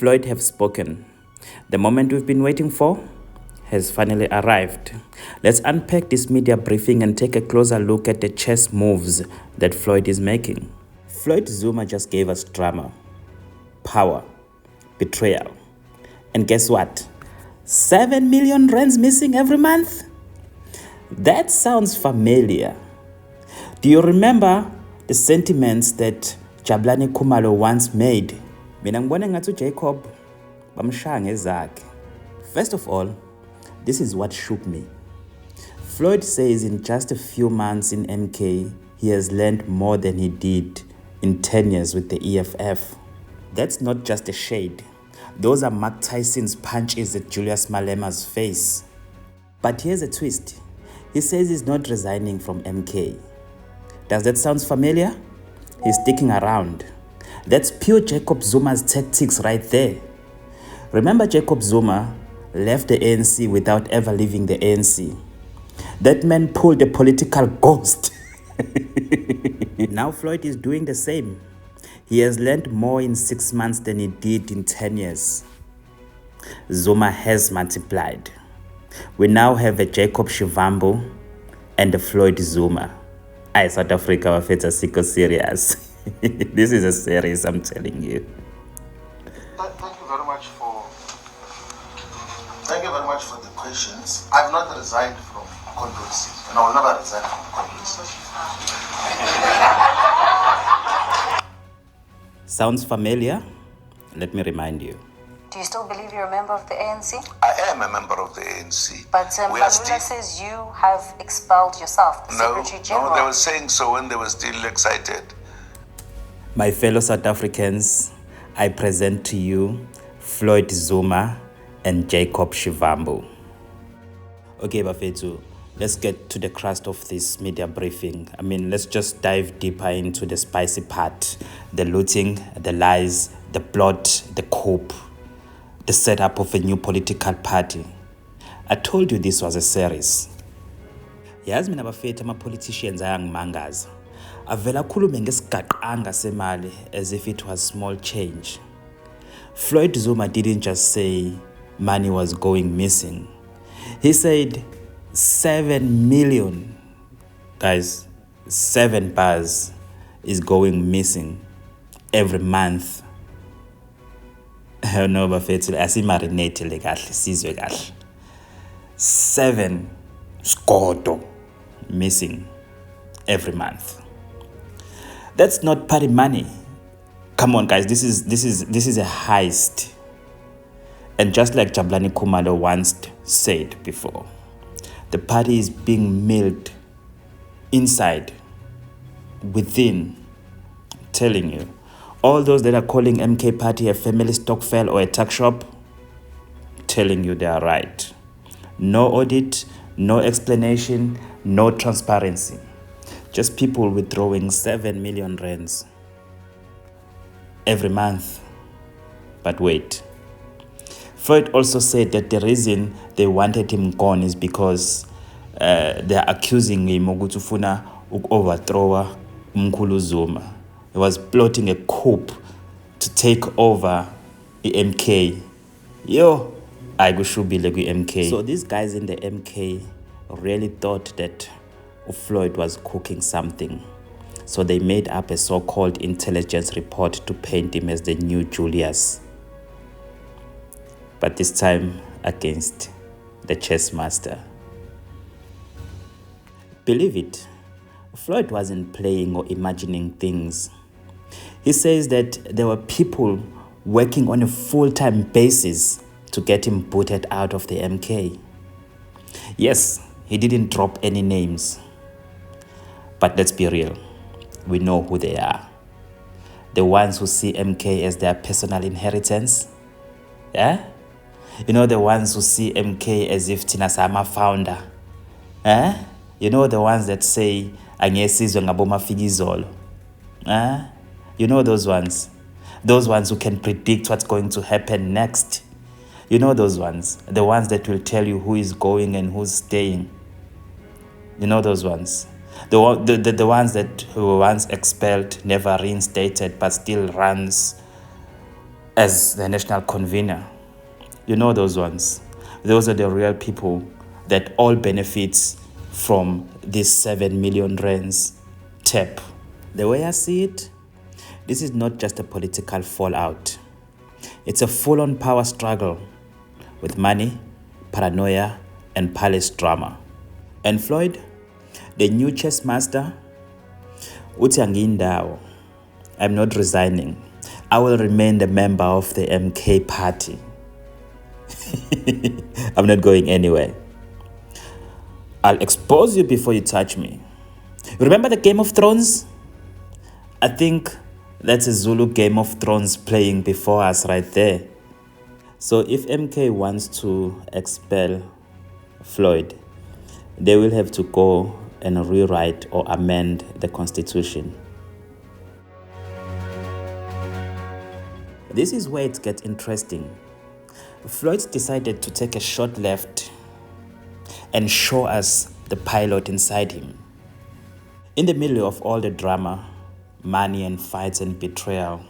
Floyd have spoken. The moment we've been waiting for has finally arrived. Let's unpack this media briefing and take a closer look at the chess moves that Floyd is making. Floyd Zuma just gave us drama, power, betrayal. And guess what? 7 million rands missing every month? That sounds familiar. Do you remember the sentiments that Jabulani Khumalo once made? Mina ngibona ngathi Jacob bamshaya ngezakhe. First of all, this is what shook me. Floyd says in just a few months in MK, he has learned more than he did in 10 years with the EFF. That's not just a shade. Those are Mike Tyson's punches at Julius Malema's face. But here's a twist. He says he's not resigning from MK. Does that sound familiar? He's sticking around. That's pure Jacob Zuma's tactics right there. Remember Jacob Zuma left the ANC without ever leaving the ANC. That man pulled a political ghost. Now Floyd is doing the same. He has learned more in 6 months than he did in 10 years. Zuma has multiplied. We now have a Jacob Shivambu and a Floyd Zuma. South Africa wafetha siko serious. This is a series, I'm telling you. Thank you very much for the questions. I've not resigned from controversy, and I will never resign from controversy. Sounds familiar? Let me remind you. Do you still believe you're a member of the ANC? I am a member of the ANC. But Malula says you have expelled yourself, the Secretary General. No, they were saying so when they were still excited. My fellow South Africans, I present to you Floyd Zuma and Jacob Shivambu. Okay, Bafetu, let's get to the crust of this media briefing. Let's just dive deeper into the spicy part. The looting, the lies, the plot, the coup, the setup of a new political party. I told you this was a series. Yazi mina bafethu ama-politicians ayangimangaza. Avela khulume ngesigaqanga semali as if it was small change. Floyd Zuma didn't just say money was going missing. He said 7 million, guys, 7 bars is going missing every month. No, bafethu asimarinate le kahle sizwe kahle. 7 skoto missing every month. That's not party money. Come on, guys, this is a heist. And just like Jabulani Khumalo once said before, the party is being milled inside, within. I'm telling you, all those that are calling MK party a family stockfell or a tuck shop, telling you they are right. No audit, no explanation, no transparency. Just people withdrawing 7 million rands every month. But wait. Floyd also said that the reason they wanted him gone is because they're accusing him of overthrow Umkhulu Zuma. He was plotting a coup to take over the MK. I go should be like MK. So these guys in the MK really thought that Floyd was cooking something. So they made up a so-called intelligence report to paint him as the new Julius. But this time against the chess master. Believe it, Floyd wasn't playing or imagining things. He says that there were people working on a full-time basis to get him booted out of the MK. Yes, he didn't drop any names. But let's be real, we know who they are. The ones who see MK as their personal inheritance. Yeah? You know, the ones who see MK as if Tina Sama founder. Eh? You know, the ones that say, Anyesizwe ngaboma figizolo. Eh? You know those ones. Those ones who can predict what's going to happen next. You know those ones. The ones that will tell you who is going and who's staying. You know those ones. The ones that were once expelled, never reinstated, but still runs as the national convener. You know those ones. Those are the real people that all benefits from this 7 million rands tap. The way I see it, this is not just a political fallout. It's a full-on power struggle with money, paranoia, and palace drama. And Floyd, the new chess master, uthi angiyindawo. I'm not resigning. I will remain the member of the MK party. I'm not going anywhere. I'll expose you before you touch me. Remember the Game of Thrones? I think that's a Zulu Game of Thrones playing before us right there. So if MK wants to expel Floyd, they will have to go and rewrite or amend the constitution. This is where it gets interesting. Floyd decided to take a short left and show us the pilot inside him. In the middle of all the drama, money and fights and betrayal,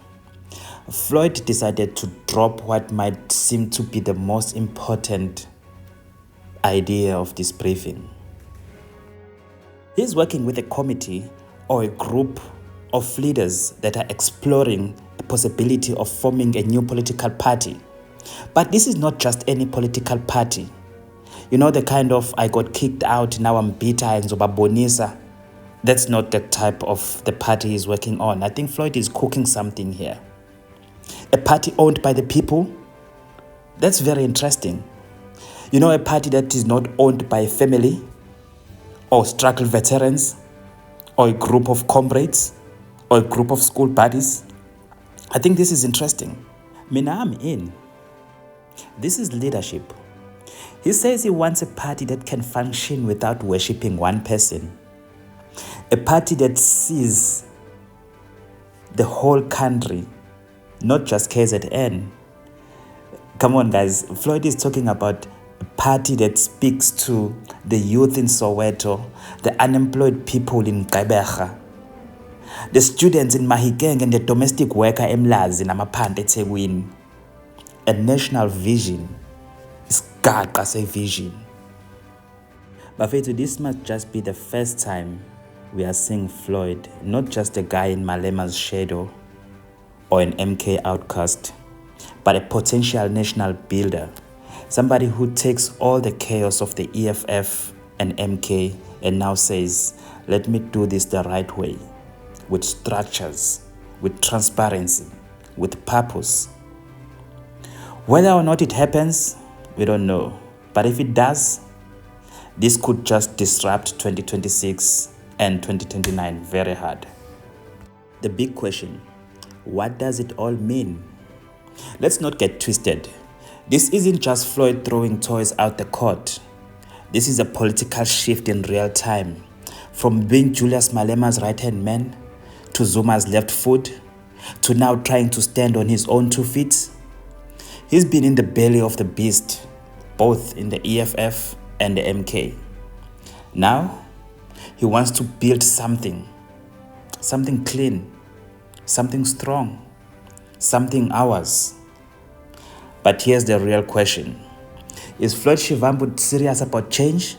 Floyd decided to drop what might seem to be the most important idea of this briefing. He's working with a committee or a group of leaders that are exploring the possibility of forming a new political party. But this is not just any political party. You know, the kind of I got kicked out, now I'm bitter and zobabonisa. That's not the type of the party he's working on. I think Floyd is cooking something here. A party owned by the people? That's very interesting. You know, a party that is not owned by a family or struggle veterans or a group of comrades or a group of school buddies. I think this is interesting. Mina, I'm in. This is leadership. He says he wants a party that can function without worshipping one person. A party that sees the whole country, not just KZN. Come on, guys. Floyd is talking about a party that speaks to the youth in Soweto, the unemployed people in Gqeberha, the students in Mahikeng and the domestic worker Emlazi Namaphande eThekwini. A national vision. Isigaqa sevision. Bafethu, this must just be the first time we are seeing Floyd, not just a guy in Malema's shadow or an MK outcast, but a potential national builder. Somebody who takes all the chaos of the EFF and MK and now says, let me do this the right way, with structures, with transparency, with purpose. Whether or not it happens, we don't know. But if it does, this could just disrupt 2026 and 2029 very hard. The big question, what does it all mean? Let's not get twisted. This isn't just Floyd throwing toys out the court. This is a political shift in real time. From being Julius Malema's right-hand man, to Zuma's left foot, to now trying to stand on his own 2 feet. He's been in the belly of the beast, both in the EFF and the MK. Now, he wants to build something clean, something strong, something ours. But here's the real question. Is Floyd Shivambu serious about change?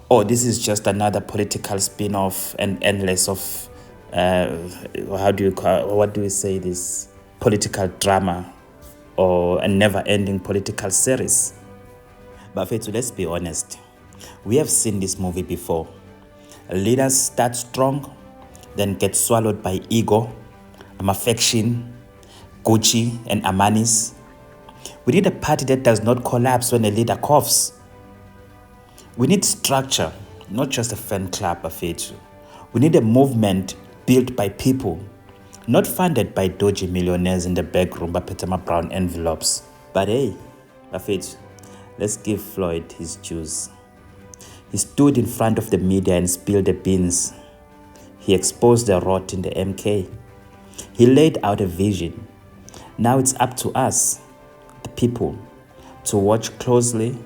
Or this is just another political spin-off and endless of, what do we say this? Political drama or a never-ending political series? But Fetu, let's be honest. We have seen this movie before. Leaders start strong, then get swallowed by ego, affection, Gucci, and Amanis. We need a party that does not collapse when a leader coughs. We need structure, not just a fan club, Bafethu. We need a movement built by people, not funded by dodgy millionaires in the back room by Petema Brown envelopes. But hey, Bafethu, let's give Floyd his dues. He stood in front of the media and spilled the beans. He exposed the rot in the MK. He laid out a vision. Now it's up to us, the people, to watch closely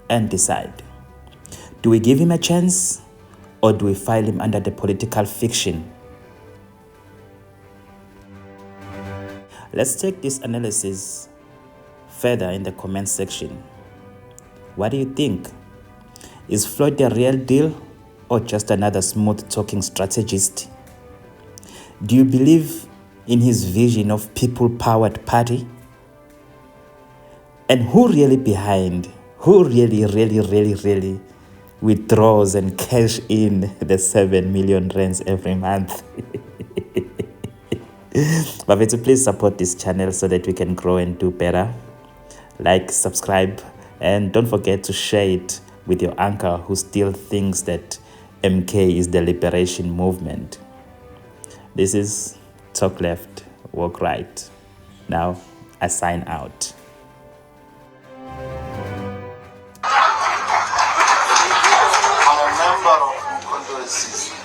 and decide. Do we give him a chance, or do we file him under the political fiction? Let's take this analysis further in the comment section. What do you think? Is Floyd the real deal or just another smooth talking strategist? Do you believe in his vision of people-powered party? And who really really withdraws and cash in the 7 million rands every month? But please support this channel so that we can grow and do better. Like, subscribe, and don't forget to share it with your uncle who still thinks that MK is the liberation movement. This is Talk Left, Walk Right. Now, I sign out. I'm a member of Mkhonto Sizwe.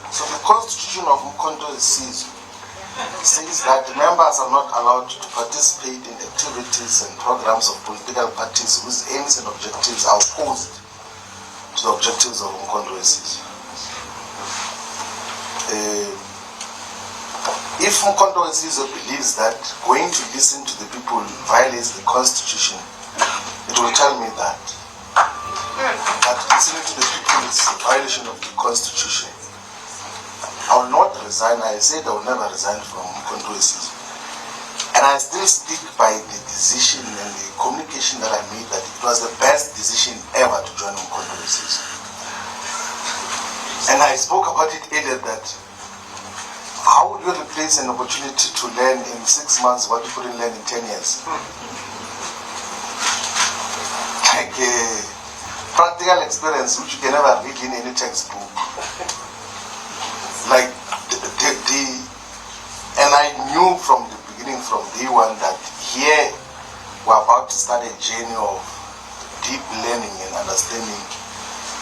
So the constitution of Mkhonto Sizwe says that the members are not allowed to participate in activities and programs of political parties whose aims and objectives are opposed to the objectives of Mkhonto Sizwe. If Mkhonto Sizwe believes that going to listen to the people violates the constitution, it will tell me that listening to the people is a violation of the constitution. I will not resign. I said I will never resign from Mkhonto Sizwe. And I still stick by the decision and the communication that I made that it was the best decision ever to join Mkhonto Sizwe. And I spoke about it earlier that how would you replace an opportunity to learn in 6 months what you couldn't learn in 10 years? Like practical experience which you can never read in any textbook. Like and I knew from the beginning, from day one, that here we're about to start a journey of deep learning and understanding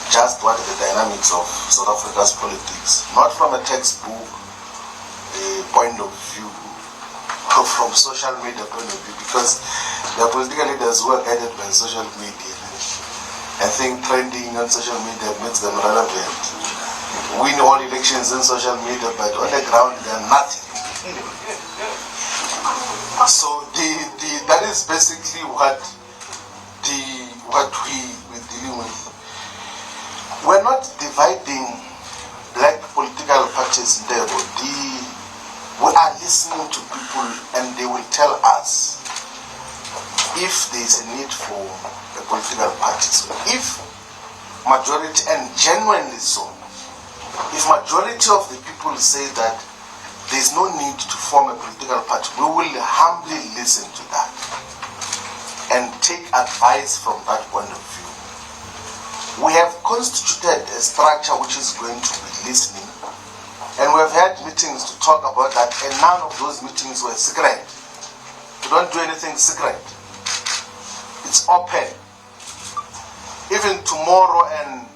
just what are the dynamics of South Africa's politics, not from a textbook point of view, or from social media point of view, because the political leaders who are guided by social media. I think trending on social media makes them relevant. Win all elections in social media, but on the ground they're nothing. So that is basically what we're dealing with. We're not dividing black political parties there, but we are listening to people and they will tell us if there is a need for a political party. So if majority, and genuinely so, if majority of the people say that there is no need to form a political party, we will humbly listen to that and take advice from that point of view. We have constituted a structure which is going to be listening, and we have had meetings to talk about that, and none of those meetings were secret. We don't do anything secret. It's open. Even tomorrow and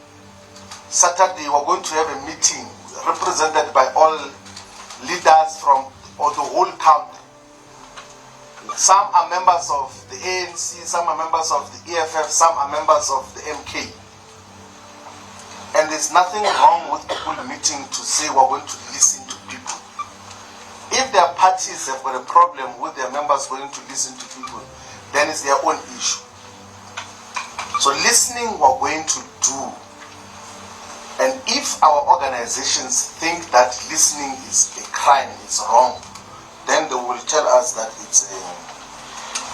Saturday, we're going to have a meeting represented by all leaders from the whole country. Some are members of the ANC, some are members of the EFF, some are members of the MK. And there's nothing wrong with people meeting to say we're going to listen to people. If their parties have got a problem with their members going to listen to people, then it's their own issue. So listening we're going to do. And if our organizations think that listening is a crime, it's wrong, then they will tell us that it's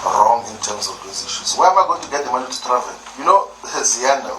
wrong in terms of those issues. Where am I going to get the money to travel? You know, Ziana,